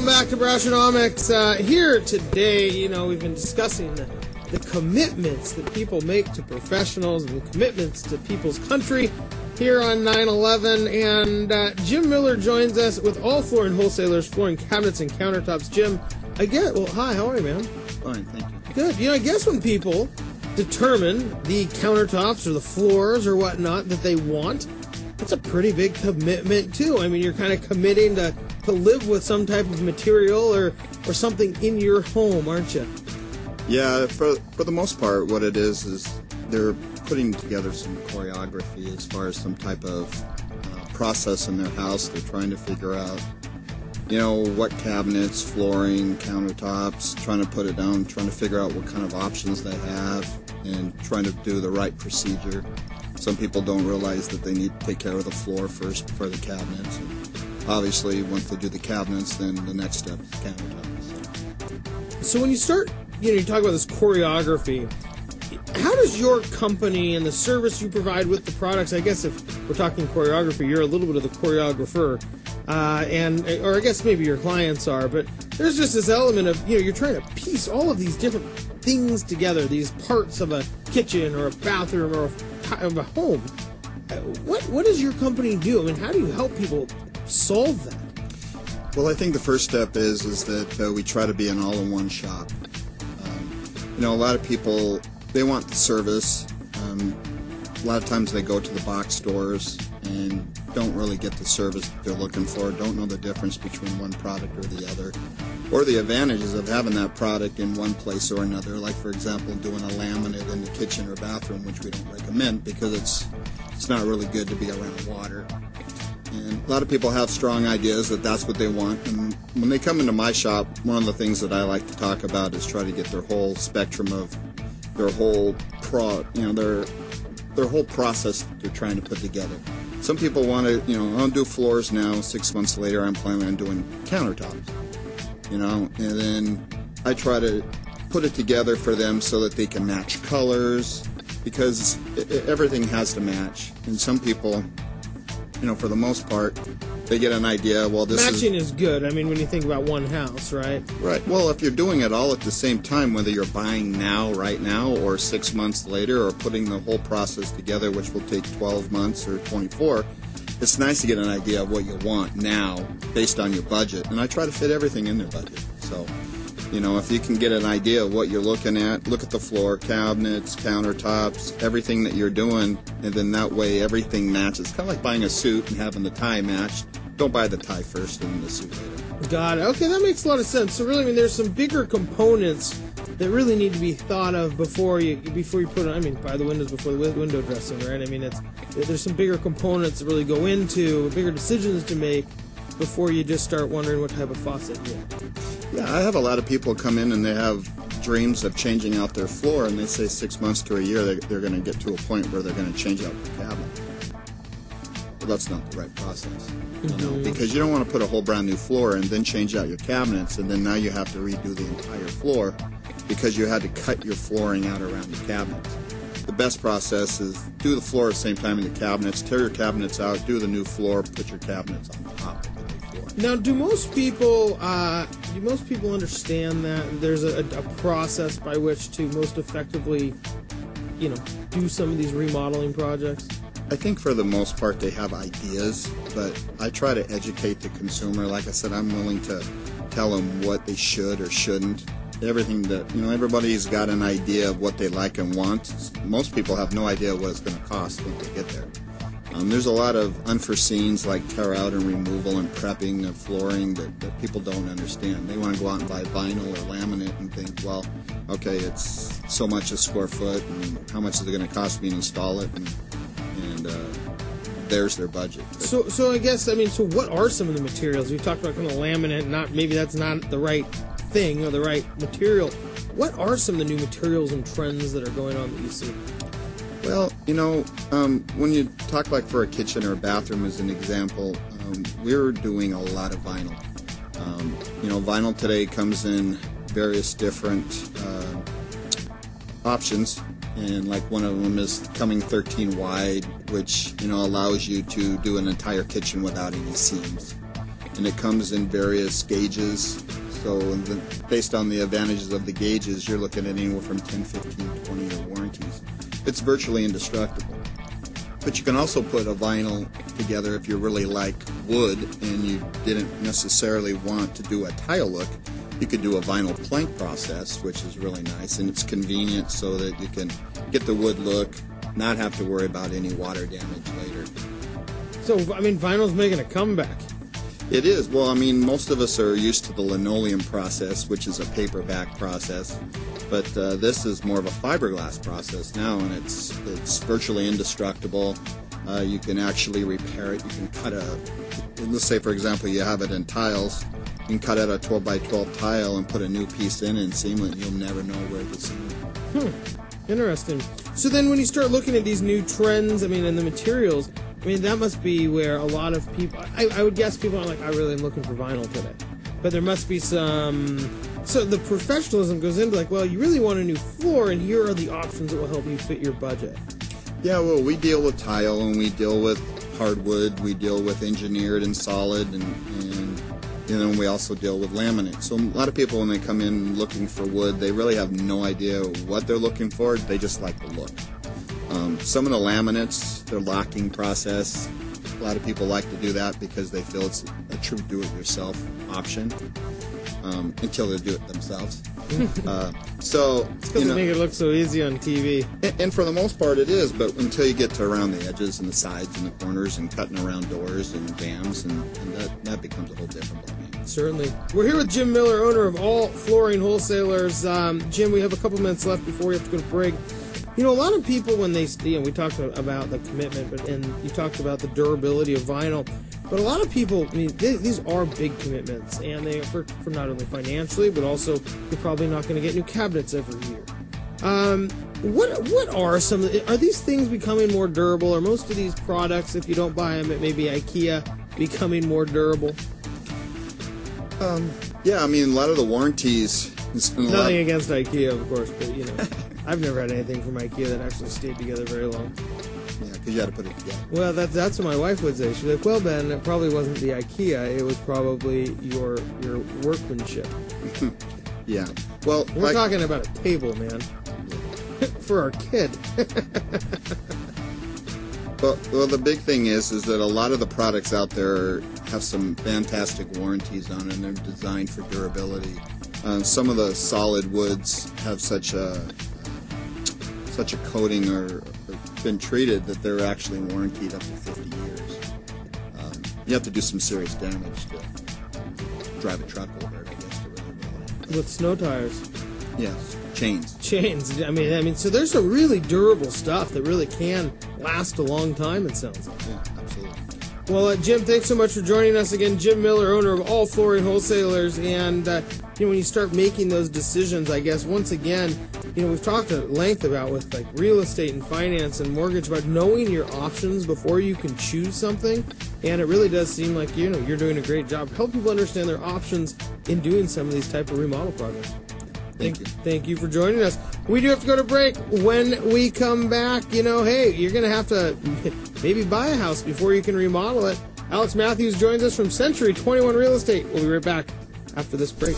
welcome back to Brassionomics. Here today, we've been discussing the commitments that people make to professionals and the commitments to people's country here on 9/11. And Jim Miller joins us with All Flooring Wholesalers, flooring cabinets and countertops. Jim, hi, how are you, man? Fine, thank you. Good. I guess when people determine the countertops or the floors or whatnot that they want, it's a pretty big commitment too. I mean, you're kind of committing to live with some type of material or something in your home, aren't you? Yeah, for the most part, what it is they're putting together some choreography as far as some type of process in their house. They're trying to figure out, what cabinets, flooring, countertops, trying to put it down, trying to figure out what kind of options they have, and trying to do the right procedure. Some people don't realize that they need to take care of the floor first before the cabinets. And obviously, once they do the cabinets, then the next step is the countertops. So when you start, you talk about this choreography, how does your company and the service you provide with the products, I guess if we're talking choreography, you're a little bit of the choreographer, or I guess maybe your clients are, but there's just this element of, you're trying to piece all of these different things together, these parts of a kitchen or a bathroom or of a home. What does your company do? I mean, how do you help people solve that? Well, I think the first step is that we try to be an all-in-one shop. A lot of people, they want the service. A lot of times they go to the box stores and don't really get the service that they're looking for, don't know the difference between one product or the other, or the advantages of having that product in one place or another, like, for example, doing a laminate in the kitchen or bathroom, which we don't recommend because it's not really good to be around water. And a lot of people have strong ideas that that's what they want, and when they come into my shop, one of the things that I like to talk about is try to get their whole spectrum of their whole their whole process they're trying to put together. Some people want to, I'll do floors now. 6 months later, I'm planning on doing countertops, and then I try to put it together for them so that they can match colors, because everything has to match. And some people, for the most part, they get an idea, well, this matching is good. I mean, when you think about one house, right? Right. Well, if you're doing it all at the same time, whether you're buying right now, or 6 months later, or putting the whole process together, which will take 12 months or 24, it's nice to get an idea of what you want now based on your budget. And I try to fit everything in their budget. So, if you can get an idea of what you're looking at, look at the floor, cabinets, countertops, everything that you're doing, and then that way everything matches. It's kind of like buying a suit and having the tie matched. Don't buy the tie first and the suit later. Got it. Okay, that makes a lot of sense. So really, there's some bigger components that really need to be thought of before you put on. Buy the windows before the window dressing, right? There's some bigger components that really go into, bigger decisions to make before you just start wondering what type of faucet you want. Yeah, I have a lot of people come in and they have dreams of changing out their floor, and they say 6 months to a year they're going to get to a point where they're going to change out the cabinet. Well, that's not the right process, because you don't want to put a whole brand new floor and then change out your cabinets, and then now you have to redo the entire floor because you had to cut your flooring out around the cabinets. The best process is do the floor at the same time in the cabinets, tear your cabinets out, do the new floor, put your cabinets on top of the new floor. Now, do most people understand that there's a process by which to most effectively, do some of these remodeling projects? I think for the most part they have ideas, but I try to educate the consumer. Like I said, I'm willing to tell them what they should or shouldn't. Everything that, everybody's got an idea of what they like and want. Most people have no idea what it's going to cost when they get there. There's a lot of unforeseens like tear out and removal and prepping of flooring that people don't understand. They want to go out and buy vinyl or laminate and think, well, okay, it's so much a square foot, and how much is it going to cost me to install it? And there's their budget. So I guess, so what are some of the materials? We talked about kind of laminate, maybe that's not the right thing or the right material. What are some of the new materials and trends that are going on that you see? Well, when you talk like for a kitchen or a bathroom as an example, we're doing a lot of vinyl. Vinyl today comes in various different options, and like one of them is coming 13 wide, which allows you to do an entire kitchen without any seams. and it comes in various gauges. So based on the advantages of the gauges, you're looking at anywhere from 10, 15, 20-year warranties. It's virtually indestructible. But you can also put a vinyl together if you really like wood and you didn't necessarily want to do a tile look. You could do a vinyl plank process, which is really nice, and it's convenient so that you can get the wood look, not have to worry about any water damage later. So, I mean, vinyl's making a comeback. It is. Well, I mean, most of us are used to the linoleum process, which is a paperback process, but this is more of a fiberglass process now, and it's virtually indestructible. You can actually repair it. You can cut let's say, for example, you have it in tiles. You can cut out a 12 by 12 tile and put a new piece in and seam it, and you'll never know where to seam it. Interesting. So then when you start looking at these new trends, I mean, and the materials, I mean, that must be where a lot of people, I would guess people are like, I really am looking for vinyl today. But there must be some, so the professionalism goes into like, well, you really want a new floor, and here are the options that will help you fit your budget. Yeah, well, we deal with tile, and we deal with hardwood, we deal with engineered and solid, and we also deal with laminate. So a lot of people, when they come in looking for wood, they really have no idea what they're looking for. They just like the look. Some of the laminates, their locking process, a lot of people like to do that because they feel it's a true do-it-yourself option until they do it themselves. So it's because they make it look so easy on TV. And for the most part it is, but until you get to around the edges and the sides and the corners and cutting around doors and jambs, and that becomes a whole different ballgame. Certainly. We're here with Jim Miller, owner of All Flooring Wholesalers. Jim, we have a couple minutes left before we have to go to break. You know, a lot of people, when they, we talked about the commitment, and you talked about the durability of vinyl, but a lot of people, I mean, these are big commitments, and they are for not only financially, but also you're probably not going to get new cabinets every year. What are some of are these things becoming more durable? Are most of these products, if you don't buy them at maybe IKEA, becoming more durable? Yeah, I mean, a lot of the warranties. Nothing against IKEA, of course, but you know, I've never had anything from IKEA that actually stayed together very long. Yeah, because you had to put it together. Well, that's what my wife would say. She's like, "Well, Ben, it probably wasn't the IKEA; it was probably your workmanship." Yeah. Well, we're talking about a table, man, for our kid. Well, the big thing is that a lot of the products out there have some fantastic warranties on it, and they're designed for durability. Some of the solid woods have such a coating or been treated that they're actually warranted up to 50 years. You have to do some serious damage to drive a truck over it, I guess, to really know it. With snow tires. Yes, chains. I mean, so there's some really durable stuff that really can last a long time, it sounds like. Yeah, absolutely. Well, Jim, thanks so much for joining us again. Jim Miller, owner of All Flooring Wholesalers. And, you know, when you start making those decisions, I guess, once again, you know, we've talked at length about with, like, real estate and finance and mortgage, about knowing your options before you can choose something. And it really does seem like, you know, you're doing a great job. Help people understand their options in doing some of these type of remodel projects. Thank you for joining us. We do have to go to break. When we come back, you know, hey, you're going to have to maybe buy a house before you can remodel it. Alex Matthews joins us from Century 21 Real Estate. We'll be right back after this break.